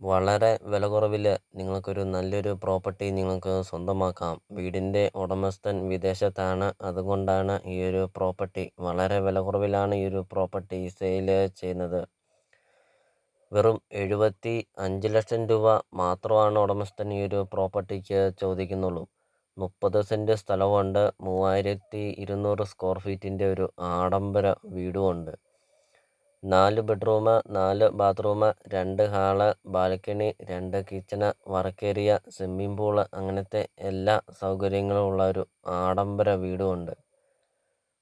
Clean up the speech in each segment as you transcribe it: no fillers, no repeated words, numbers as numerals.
വളരെ വിലക്കുറവിൽ നിങ്ങൾക്കൊരു നല്ലൊരു പ്രോപ്പർട്ടി നിങ്ങൾക്ക് സ്വന്തമാക്കാം. വീടിൻ്റെ ഉടമസ്ഥൻ വിദേശത്താണ്. അതുകൊണ്ടാണ് ഈ ഒരു പ്രോപ്പർട്ടി വളരെ വിലക്കുറവിലാണ് ഈ ഒരു പ്രോപ്പർട്ടി സെയിൽ ചെയ്യുന്നത്. വെറും 75 ലക്ഷം രൂപ മാത്രമാണ് ഉടമസ്ഥൻ ഈ ഒരു പ്രോപ്പർട്ടിക്ക് ചോദിക്കുന്നുള്ളൂ. 30 സെൻറ്റ് സ്ഥലമുണ്ട്. 3200 സ്ക്വയർ ഫീറ്റിൻ്റെ ഒരു ആഡംബര വീടുമുണ്ട്. 4 bedroom, 4 bathroom, 2 hall, balcony, 2 kitchen, work area, swimming pool അങ്ങനത്തെ എല്ലാ സൗകര്യങ്ങളും ഉള്ള ഒരു ആഡംബര വീടുമുണ്ട്.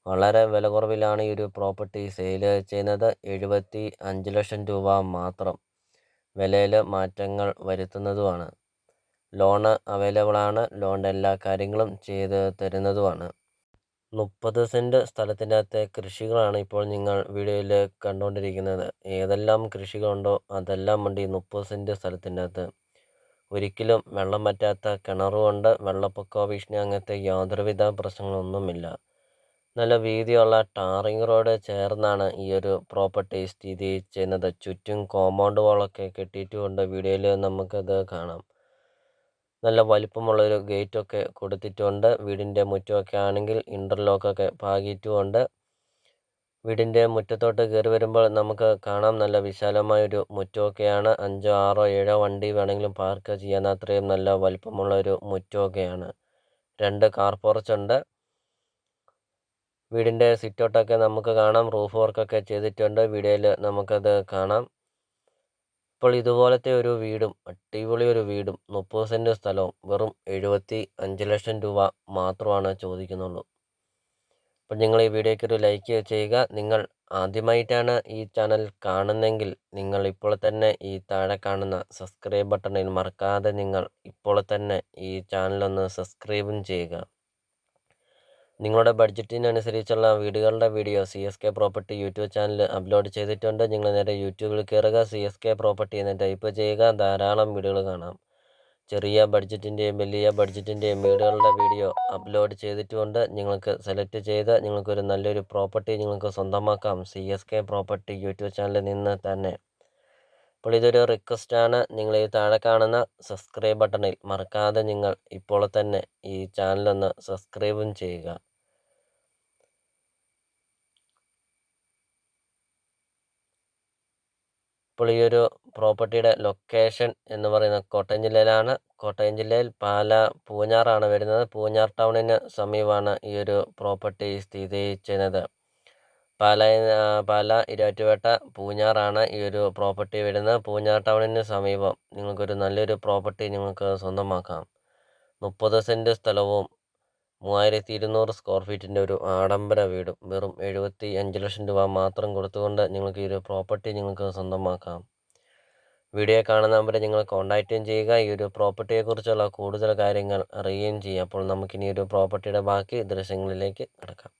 വളരെ വിലക്കുറവിലാണ് ഈ ഒരു പ്രോപ്പർട്ടി സെയിൽ ചെയ്യുന്നത്. 75 ലക്ഷം രൂപ മാത്രം. വിലയിൽ മാറ്റങ്ങൾ വരുത്തുന്നതുമാണ്. ലോണ് അവൈലബിൾ ആണ്. ലോണിൻ്റെ എല്ലാ കാര്യങ്ങളും ചെയ്ത് തരുന്നതുമാണ്. 30 സെൻറ്റ് സ്ഥലത്തിൻ്റെ അകത്തെ കൃഷികളാണ് ഇപ്പോൾ നിങ്ങൾ വീഡിയോയിൽ കണ്ടുകൊണ്ടിരിക്കുന്നത്. ഏതെല്ലാം കൃഷികളുണ്ടോ അതെല്ലാം ഉണ്ട് ഈ 30 സെൻറ്റ് സ്ഥലത്തിൻ്റെ അകത്ത്. ഒരിക്കലും വെള്ളം വറ്റാത്ത കിണറുമുണ്ട്. വെള്ളപ്പൊക്ക ഭീഷണി അങ്ങനത്തെ യാതൊരുവിധ പ്രശ്നങ്ങളൊന്നുമില്ല. നല്ല വീതിയുള്ള ടാറിങ് റോഡ് ചേർന്നാണ് ഈ ഒരു പ്രോപ്പർട്ടി സ്ഥിതി ചെയ്യുന്നത്. ചുറ്റും കോമ്പൗണ്ട് വാളൊക്കെ കെട്ടിയിട്ടുമുണ്ട്. വീഡിയോയിൽ നമുക്കത് കാണാം. നല്ല വലിപ്പമുള്ളൊരു ഗേറ്റൊക്കെ കൊടുത്തിട്ടുണ്ട്. വീടിൻ്റെ മുറ്റമൊക്കെ ആണെങ്കിൽ ഇൻ്റർലോക്കൊക്കെ പാകിയിട്ടുമുണ്ട്. വീടിൻ്റെ മുറ്റത്തോട്ട് കയറി വരുമ്പോൾ നമുക്ക് കാണാം നല്ല വിശാലമായൊരു മുറ്റമൊക്കെയാണ്. 5, 6, 7 വണ്ടി വേണമെങ്കിലും പാർക്ക് ചെയ്യാൻ അത്രയും നല്ല വലിപ്പമുള്ളൊരു മുറ്റമൊക്കെയാണ്. 2 കാർ പോർച്ചുണ്ട്. വീടിൻ്റെ സിറ്റൗട്ടൊക്കെ നമുക്ക് കാണാം. റൂഫ് വർക്കൊക്കെ ചെയ്തിട്ടുണ്ട്. വീഡിയോയിൽ നമുക്കത് കാണാം. ഇപ്പോൾ ഇതുപോലത്തെ ഒരു വീടും അടിപൊളി ഒരു വീടും 30 സെൻറ്റ് സ്ഥലവും വെറും 75 ലക്ഷം രൂപ മാത്രമാണ് ചോദിക്കുന്നുള്ളൂ. അപ്പോൾ നിങ്ങൾ ഈ വീഡിയോയ്ക്ക് ഒരു ലൈക്ക് ചെയ്യുക. നിങ്ങൾ ആദ്യമായിട്ടാണ് ഈ ചാനൽ കാണുന്നതെങ്കിൽ നിങ്ങൾ ഇപ്പോൾ തന്നെ ഈ താഴെ കാണുന്ന സബ്സ്ക്രൈബ് ബട്ടണിൽ മറക്കാതെ നിങ്ങൾ ഇപ്പോൾ തന്നെ ഈ ചാനലൊന്ന് സബ്സ്ക്രൈബും ചെയ്യുക. നിങ്ങളുടെ ബഡ്ജറ്റിനനുസരിച്ചുള്ള വീടുകളുടെ video CSK property YouTube channel upload ചെയ്തിട്ടുണ്ട്. നിങ്ങൾ നേരെ യൂട്യൂബിൽ കയറുക, CSK പ്രോപ്പർട്ടി എന്ന് ടൈപ്പ് ചെയ്യുക. ധാരാളം വീഡിയോകൾ കാണാം. ചെറിയ ബഡ്ജറ്റിൻ്റെയും വലിയ ബഡ്ജറ്റിൻ്റെയും വീടുകളുടെ വീഡിയോ അപ്ലോഡ് ചെയ്തിട്ടുമുണ്ട്. നിങ്ങൾക്ക് സെലക്ട് ചെയ്ത് നിങ്ങൾക്കൊരു നല്ലൊരു പ്രോപ്പർട്ടി നിങ്ങൾക്ക് സ്വന്തമാക്കാം CSK പ്രോപ്പർട്ടി യൂട്യൂബ് ചാനലിൽ നിന്ന് തന്നെ. അപ്പോൾ ഇതൊരു റിക്വസ്റ്റാണ്. നിങ്ങൾ ഈ താഴെ കാണുന്ന സബ്സ്ക്രൈബ് ബട്ടണിൽ മറക്കാതെ നിങ്ങൾ ഇപ്പോൾ തന്നെ ഈ ചാനലൊന്ന് സബ്സ്ക്രൈബും ചെയ്യുക. ഇപ്പോൾ ഈ ഒരു പ്രോപ്പർട്ടിയുടെ ലൊക്കേഷൻ എന്ന് പറയുന്നത് കോട്ടയം ജില്ലയിലാണ്. കോട്ടയം ജില്ലയിൽ പൂഞ്ഞാറാണ് വരുന്നത്. പൂഞ്ഞാർ ടൗണിന് സമീപമാണ് ഈ ഒരു പ്രോപ്പർട്ടി സ്ഥിതി ചെയ്യുന്നത്. പാല, ഇരാറ്റുപേട്ട, പൂഞ്ഞാറാണ് ഈ ഒരു പ്രോപ്പർട്ടി വരുന്നത്. പൂഞ്ഞാർ ടൗണിന് സമീപം നിങ്ങൾക്കൊരു നല്ലൊരു പ്രോപ്പർട്ടി നിങ്ങൾക്ക് സ്വന്തമാക്കാം. 30 സെൻറ്റ് സ്ഥലവും 3200 സ്ക്വയർ ഫീറ്റിൻ്റെ ഒരു ആഡംബര വീടും വെറും 75 ലക്ഷം രൂപ മാത്രം കൊടുത്തുകൊണ്ട് നിങ്ങൾക്ക് ഈ ഒരു പ്രോപ്പർട്ടി നിങ്ങൾക്ക് സ്വന്തമാക്കാം. വീഡിയോ കാണുന്ന നമ്പറിൽ നിങ്ങൾ കോൺടാക്റ്റും ചെയ്യുക. ഈ ഒരു പ്രോപ്പർട്ടിയെക്കുറിച്ചുള്ള കൂടുതൽ കാര്യങ്ങൾ അറിയുകയും ചെയ്യുക. അപ്പോൾ നമുക്കിനി ഒരു പ്രോപ്പർട്ടിയുടെ ബാക്കി ദൃശ്യങ്ങളിലേക്ക് കടക്കാം.